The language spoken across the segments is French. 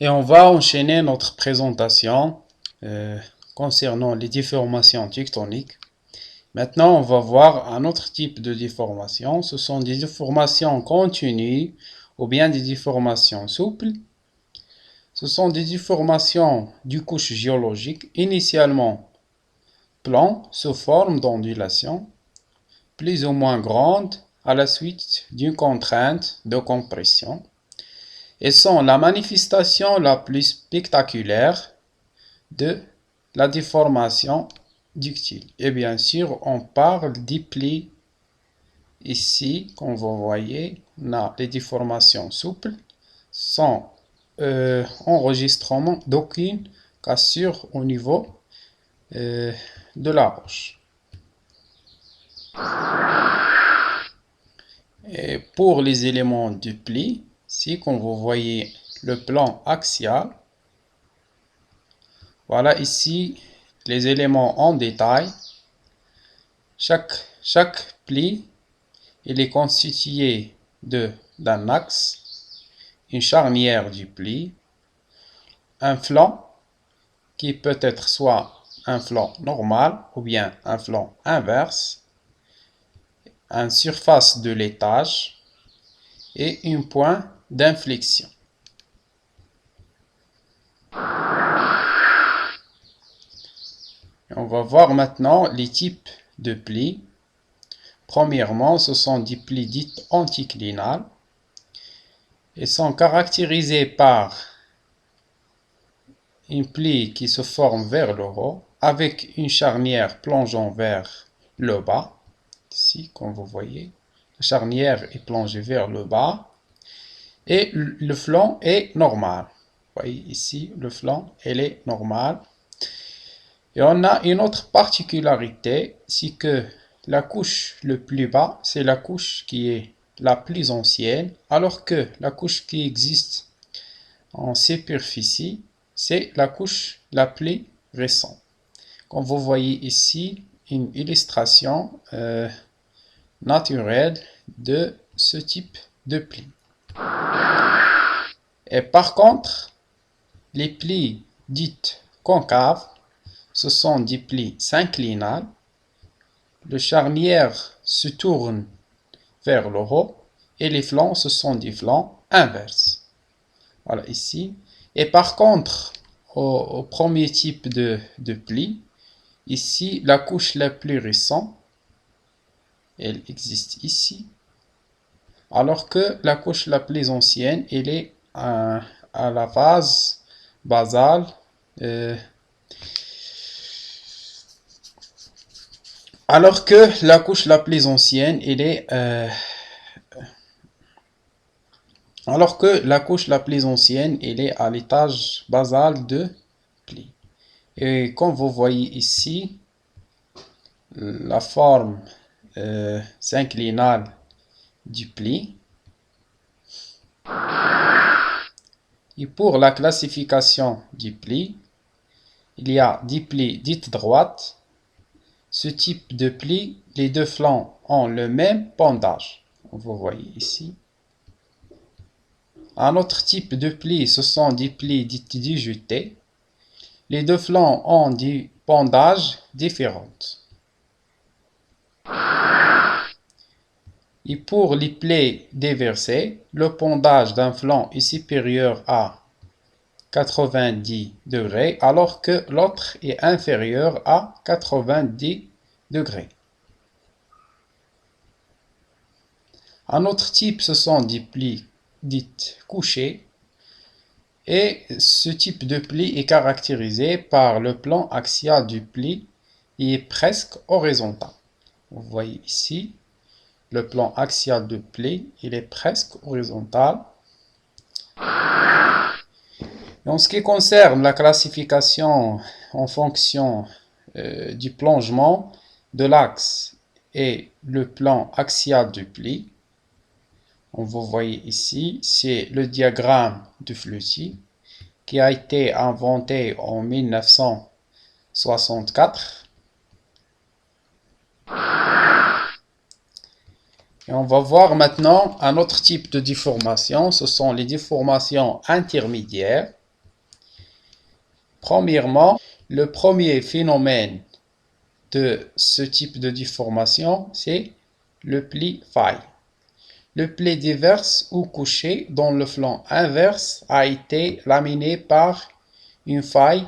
Et on va enchaîner notre présentation concernant les déformations tectoniques. Maintenant, on va voir un autre type de déformation. Ce sont des déformations continues ou bien des déformations souples. Ce sont des déformations du couche géologique initialement plan sous forme d'ondulation, plus ou moins grande à la suite d'une contrainte de compression. Elles sont la manifestation la plus spectaculaire de la déformation ductile. Et bien sûr, on parle des plis. Ici, comme vous voyez, on a les déformations souples sans enregistrement d'aucune cassure au niveau de la roche. Et pour les éléments du pli, ici, comme vous voyez le plan axial, voilà ici les éléments en détail. Chaque pli, il est constitué d'un axe, une charnière du pli, un flanc qui peut être soit un flanc normal ou bien un flanc inverse, une surface de l'étage et un point d'inflexion. On va voir maintenant les types de plis. Premièrement, ce sont des plis dits anticlinales. Ils sont caractérisés par une pli qui se forme vers le haut avec une charnière plongeant vers le bas. Ici, comme vous voyez, la charnière est plongée vers le bas et le flanc est normal. Vous voyez ici, le flanc, elle est normal. Et on a une autre particularité, c'est que la couche le plus bas, c'est la couche qui est la plus ancienne, alors que la couche qui existe en superficie, c'est la couche la plus récente. Comme vous voyez ici, une illustration naturelle de ce type de pli. Et par contre, les plis dits concaves, ce sont des plis synclinales. Le charnière se tourne vers le haut et les flancs, ce sont des flancs inverses. Voilà ici. Et par contre, au premier type de pli, ici, la couche la plus récente, elle existe ici, alors que la couche la plus ancienne, elle est à la phase basale. Alors que la couche la plus ancienne, elle est à l'étage basal de pli. Et comme vous voyez ici, la forme synclinale du pli. Et pour la classification du pli, il y a des plis dites droites. Ce type de pli, les deux flancs ont le même pendage. Vous voyez ici. Un autre type de pli, ce sont des plis dits disjonctés. Les deux flancs ont des pendages différents. Et pour les plis déversés, le pendage d'un flanc est supérieur à 90 degrés, alors que l'autre est inférieur à 90 degrés. Un autre type, ce sont des plis dits couchés. Et ce type de pli est caractérisé par le plan axial du pli qui est presque horizontal. Vous voyez ici, le plan axial du pli, il est presque horizontal. En ce qui concerne la classification en fonction du plongement de l'axe et le plan axial du pli, vous voyez ici, c'est le diagramme de Fluty qui a été inventé en 1964. Et on va voir maintenant un autre type de déformation, ce sont les déformations intermédiaires. Premièrement, le premier phénomène de ce type de déformation, c'est le pli faille. Le pli déverse ou couché dans le flanc inverse a été laminé par une faille.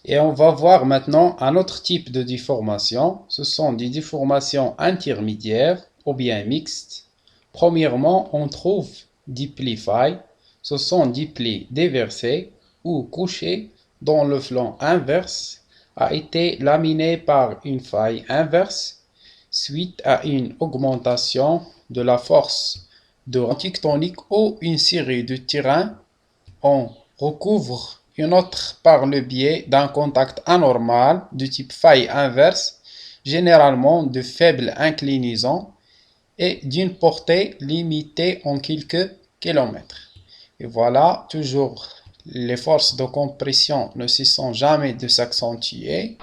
Et on va voir maintenant un autre type de déformation. Ce sont des déformations intermédiaires ou bien mixtes. Premièrement, on trouve des plis failles. Ce sont des plis déversés ou couchés dont le flanc inverse a été laminé par une faille inverse suite à une augmentation de la force de tectonique ou une série de terrains. On recouvre une autre par le biais d'un contact anormal de type faille inverse, généralement de faible inclinaison et d'une portée limitée en quelques kilomètres. Et voilà, toujours les forces de compression ne cessent jamais de s'accentuer.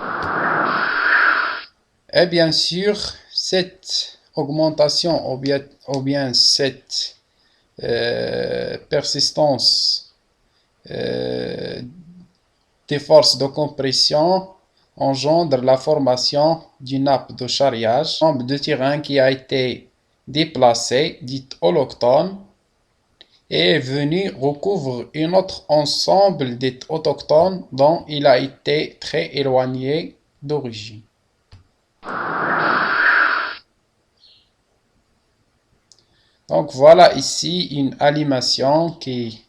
Et bien sûr, cette augmentation ou bien cette persistance des forces de compression engendre la formation d'une nappe de charriage, un ensemble de terrain qui a été déplacé, dit holoctone, et est venu recouvrir un autre ensemble dit autochtone dont il a été très éloigné d'origine. Donc voilà ici une animation qui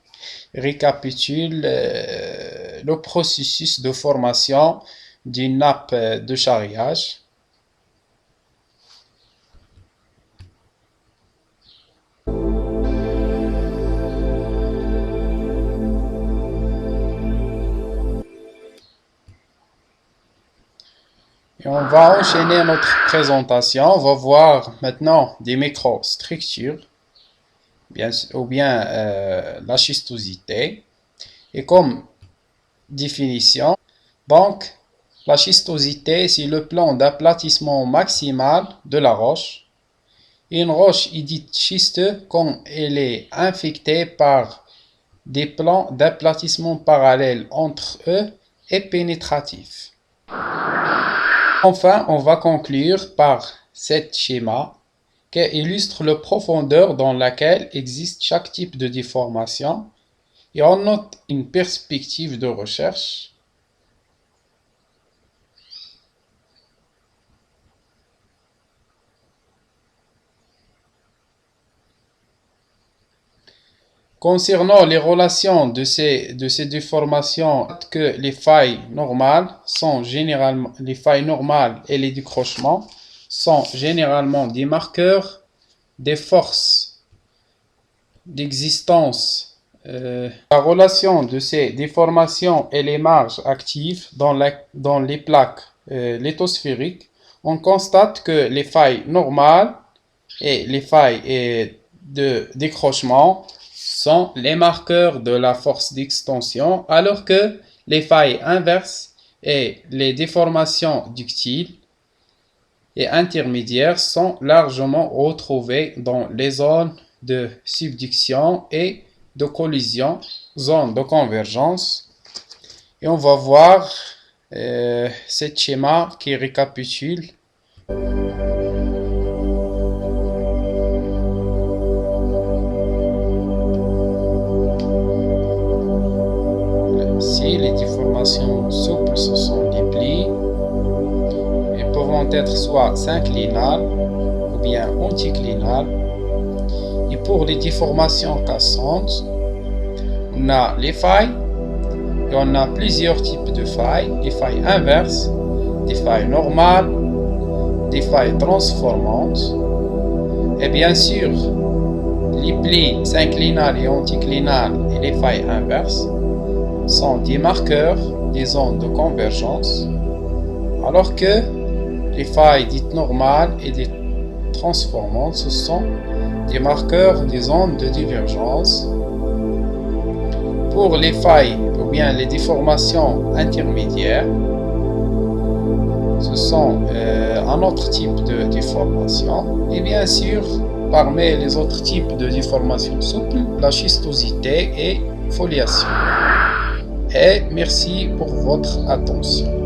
récapitule le processus de formation d'une nappe de charriage. Et on va enchaîner notre présentation. On va voir maintenant des microstructures ou bien la schistosité. Et comme définition, donc la schistosité, c'est le plan d'aplatissement maximal de la roche. Une roche est dite schisteuse quand elle est infectée par des plans d'aplatissement parallèles entre eux et pénétratifs. Enfin, on va conclure par cet schéma qui illustre la profondeur dans laquelle existe chaque type de déformation et on note une perspective de recherche. Concernant les relations de ces déformations, que les failles normales et les décrochements sont généralement des marqueurs des forces d'existence. La relation de ces déformations et les marges actives dans les plaques lithosphériques, on constate que les failles normales et les failles de décrochement sont les marqueurs de la force d'extension, alors que les failles inverses et les déformations ductiles et intermédiaires sont largement retrouvées dans les zones de subduction et de collision, zones de convergence. Et on va voir ce schéma qui récapitule les déformations souples, ce sont des plis. Elles peuvent être soit synclinales ou bien anticlinales. Et pour les déformations cassantes, on a les failles et on a plusieurs types de failles. Des failles inverses, des failles normales, des failles transformantes. Et bien sûr, les plis synclinales et anticlinales et les failles inverses sont des marqueurs des zones de convergence, alors que les failles dites normales et des transformantes, ce sont des marqueurs des zones de divergence. Pour les failles ou bien les déformations intermédiaires, ce sont un autre type de déformation. Et bien sûr, parmi les autres types de déformations souples, la schistosité et foliation. et merci pour votre attention.